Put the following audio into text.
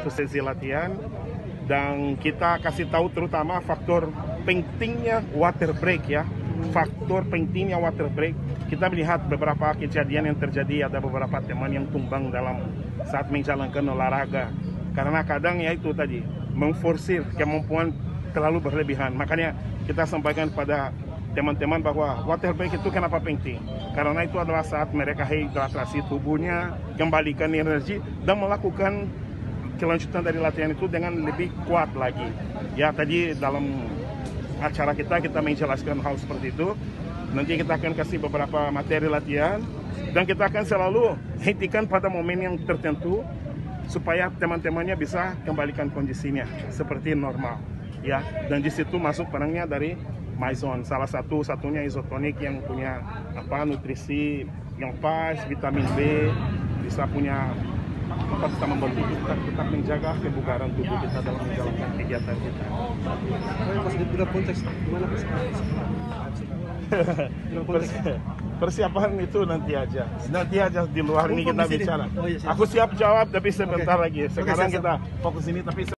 satu sesi latihan, dan kita kasih tahu terutama faktor pentingnya water break ya. Faktor pentingnya water break. Kita melihat beberapa kejadian yang terjadi, ada beberapa teman yang tumbang dalam saat menjalankan olahraga. Karena kadang ya itu tadi, memforsir kemampuan terlalu berlebihan. Makanya kita sampaikan pada teman-teman bahwa water break itu kenapa penting. Karena itu adalah saat mereka hidratasi tubuhnya, kembalikan energi, dan melakukan kelanjutan dari latihan itu dengan lebih kuat lagi. Ya tadi dalam acara kita menjelaskan hal seperti itu. Nanti kita akan kasih beberapa materi latihan, dan kita akan selalu hentikan pada momen yang tertentu supaya teman-temannya bisa kembalikan kondisinya seperti normal ya. Dan di situ masuk perannya dari MyZone, salah satunya isotonik yang punya nutrisi yang pas, vitamin B, bisa punya bisa membantu kita tetap menjaga kebugaran tubuh kita dalam menjalankan kegiatan kita. Pas di dalam konteks gimana Persiapan itu nanti aja di luar ini kita bicara. Oh, iya, siap. Aku siap jawab tapi sebentar lagi. Sekarang kita fokus ini tapi